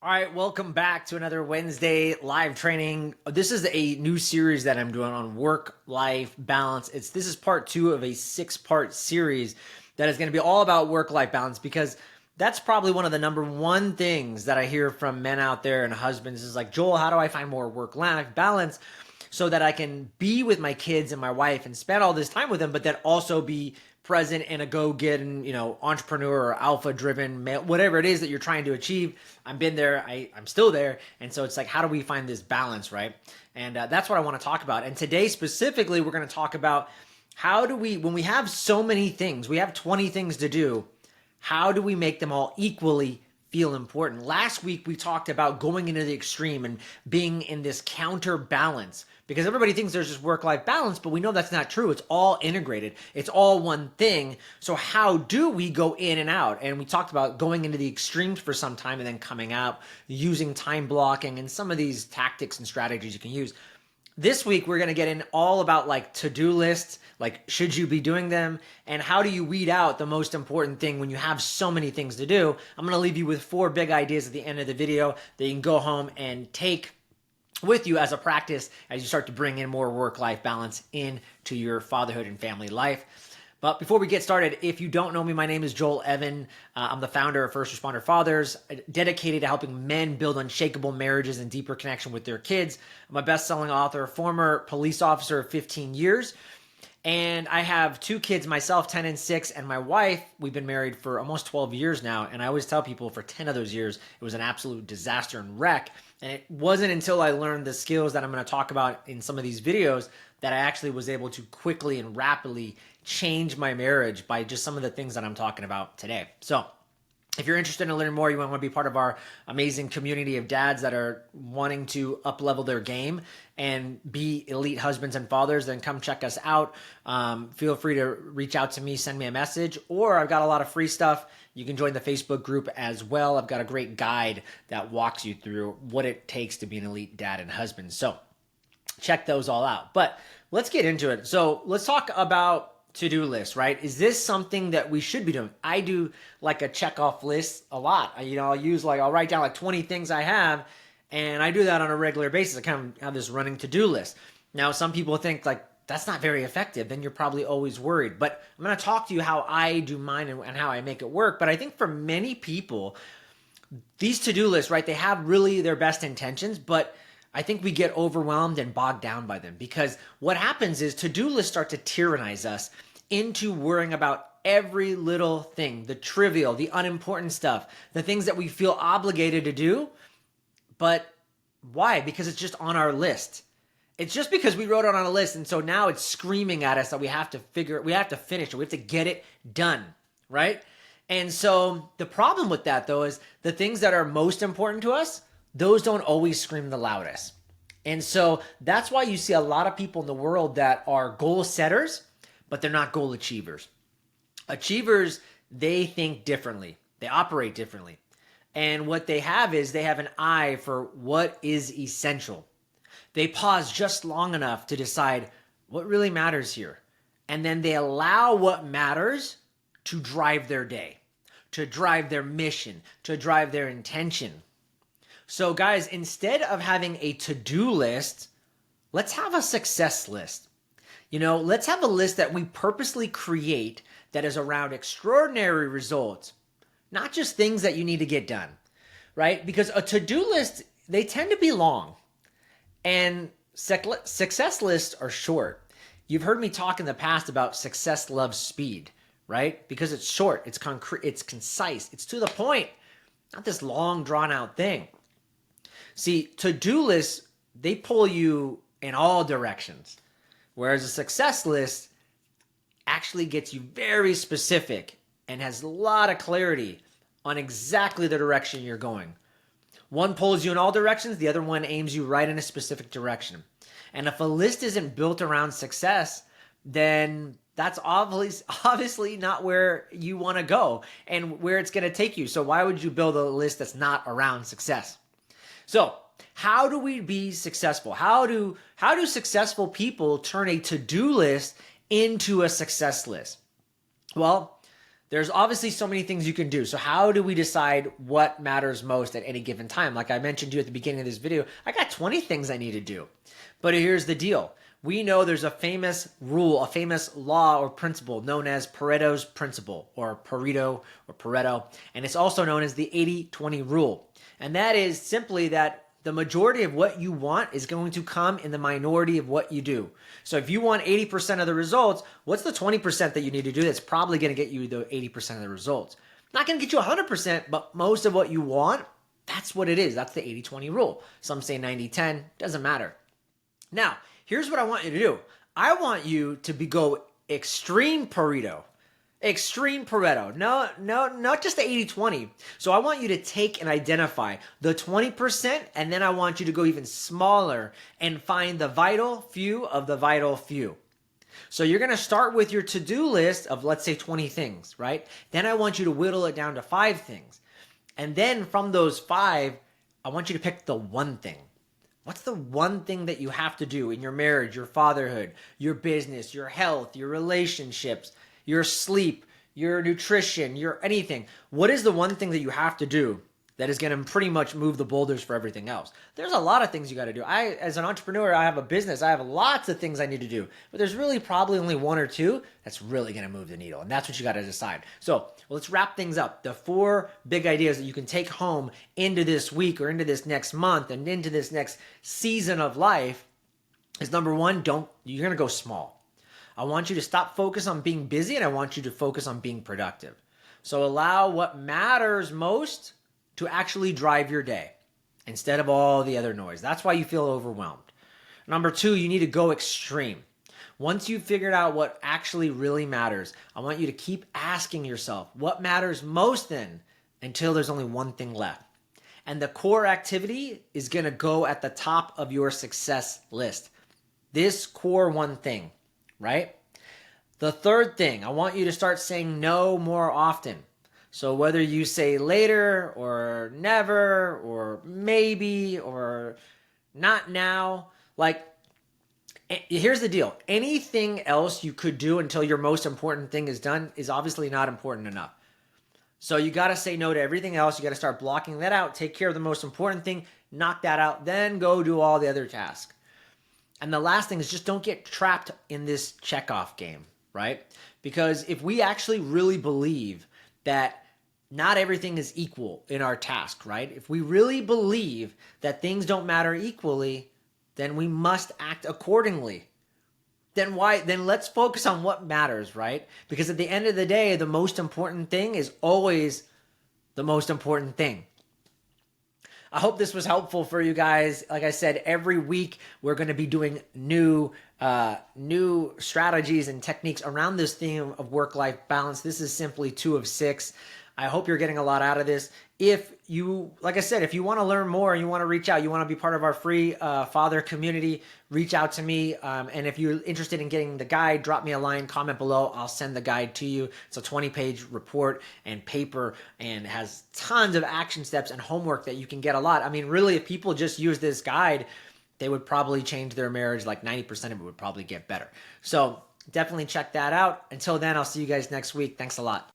All right, welcome back to another Wednesday live training. This is a new series that I'm doing on work-life balance. This is part two of a six-part series that is going to be all about work-life balance because that's probably one of the number one things that I hear from men out there and husbands is like, Joel, how do I find more work-life balance so that I can be with my kids and my wife and spend all this time with them, but then also be present and a go-getting, entrepreneur or alpha-driven male, whatever it is that you're trying to achieve. I've been there. I'm still there. And so it's like, how do we find this balance, right? And that's what I want to talk about. And today specifically, we're going to talk about how do we, when we have so many things, we have 20 things to do, how do we make them all equally feel important? Last week, we talked about going into the extreme and being in this counterbalance because everybody thinks there's just work-life balance, but we know that's not true. It's all integrated. It's all one thing. So how do we go in and out? And we talked about going into the extremes for some time and then coming out, using time blocking and some of these tactics and strategies you can use. This week, we're going to get in all about like to-do lists, like should you be doing them, and how do you weed out the most important thing when you have so many things to do. I'm going to leave you with 4 big ideas at the end of the video that you can go home and take with you as a practice as you start to bring in more work-life balance into your fatherhood and family life. But before we get started, if you don't know me, my name is Joel Evan. I'm the founder of First Responder Fathers, dedicated to helping men build unshakable marriages and deeper connection with their kids. I'm a best-selling author, former police officer of 15 years. And I have 2 kids myself, 10 and 6, and my wife, we've been married for almost 12 years now. And I always tell people for 10 of those years, it was an absolute disaster and wreck. And it wasn't until I learned the skills that I'm going to talk about in some of these videos that I actually was able to quickly and rapidly change my marriage by just some of the things that I'm talking about today. So if you're interested in learning more, you want to be part of our amazing community of dads that are wanting to up-level their game and be elite husbands and fathers, then come check us out. Feel free to reach out to me, send me a message, or I've got a lot of free stuff. You can join the Facebook group as well. I've got a great guide that walks you through what it takes to be an elite dad and husband. So check those all out. But let's get into it. So let's talk about to-do list, right? Is this something that we should be doing? I do like a check-off list a lot. I'll write down like 20 things I have, and I do that on a regular basis. I kind of have this running to-do list. Now, some people think like, that's not very effective. Then you're probably always worried. But I'm going to talk to you how I do mine and how I make it work. But I think for many people, these to-do lists, right, they have really their best intentions, but I think we get overwhelmed and bogged down by them because what happens is to-do lists start to tyrannize us into worrying about every little thing, the trivial, the unimportant stuff, the things that we feel obligated to do. But why? Because it's just on our list. It's just because we wrote it on a list, and so now it's screaming at us that we have to finish it, we have to get it done, right? And so the problem with that, though, is the things that are most important to us, those don't always scream the loudest. And so that's why you see a lot of people in the world that are goal setters, but they're not goal achievers. Achievers, they think differently. They operate differently. And what they have is they have an eye for what is essential. They pause just long enough to decide what really matters here. And then they allow what matters to drive their day, to drive their mission, to drive their intention. So guys, instead of having a to-do list, let's have a success list. Let's have a list that we purposely create that is around extraordinary results, not just things that you need to get done, right? Because a to-do list, they tend to be long, and success lists are short. You've heard me talk in the past about success loves speed, right? Because it's short, it's concrete, it's concise, it's to the point, not this long drawn out thing. See, to-do lists, they pull you in all directions, whereas a success list actually gets you very specific and has a lot of clarity on exactly the direction you're going. One pulls you in all directions, the other one aims you right in a specific direction. And if a list isn't built around success, then that's obviously not where you want to go and where it's going to take you. So why would you build a list that's not around success? So how do we be successful? How do successful people turn a to-do list into a success list? Well, There's obviously so many things you can do. So how do we decide what matters most at any given time? Like I mentioned to you at the beginning of this video, I got 20 things I need to do. But here's the deal. We know there's a famous rule, a famous law or principle known as Pareto's principle or Pareto, and it's also known as the 80-20 rule. And that is simply that the majority of what you want is going to come in the minority of what you do. So if you want 80% of the results, what's the 20% that you need to do that's probably going to get you the 80% of the results? Not going to get you 100%, but most of what you want, that's what it is. That's the 80-20 rule. Some say 90-10, doesn't matter. Now, here's what I want you to do. I want you to go extreme Pareto. Extreme Pareto. No, not just the 80-20. So I want you to take and identify the 20%, and then I want you to go even smaller and find the vital few of the vital few. So you're going to start with your to-do list of, let's say, 20 things, right? Then I want you to whittle it down to 5 things. And then from those 5, I want you to pick the one thing. What's the one thing that you have to do in your marriage, your fatherhood, your business, your health, your relationships, your sleep, your nutrition, your anything? What is the one thing that you have to do that is going to pretty much move the boulders for everything else? There's a lot of things you got to do. As an entrepreneur, I have a business. I have lots of things I need to do, but there's really probably only 1 or 2 that's really going to move the needle. And that's what you got to decide. So let's wrap things up. The 4 big ideas that you can take home into this week or into this next month and into this next season of life is number 1, you're going to go small. I want you to stop focus on being busy, and I want you to focus on being productive. So allow what matters most to actually drive your day instead of all the other noise. That's why you feel overwhelmed. Number 2, you need to go extreme. Once you've figured out what actually really matters, I want you to keep asking yourself, what matters most then, until there's only one thing left. And the core activity is going to go at the top of your success list. This core one thing, right? The third thing, I want you to start saying no more often. So whether you say later or never or maybe or not now, like, here's the deal. Anything else you could do until your most important thing is done is obviously not important enough. So you got to say no to everything else. You got to start blocking that out. Take care of the most important thing. Knock that out. Then go do all the other tasks. And the last thing is just don't get trapped in this checkoff game, right? Because if we actually really believe that not everything is equal in our task, right? If we really believe that things don't matter equally, then we must act accordingly. Then let's focus on what matters, right? Because at the end of the day, the most important thing is always the most important thing. I hope this was helpful for you guys. Like I said, every week we're going to be doing new strategies and techniques around this theme of work-life balance. This is simply 2 of 6. I hope you're getting a lot out of this. If you, like I said, if you want to learn more, you want to reach out, you want to be part of our free father community, reach out to me. And if you're interested in getting the guide, drop me a line, comment below. I'll send the guide to you. It's a 20-page report and paper and has tons of action steps and homework that you can get a lot. I mean, really, if people just use this guide, they would probably change their marriage. Like 90% of it would probably get better. So definitely check that out. Until then, I'll see you guys next week. Thanks a lot.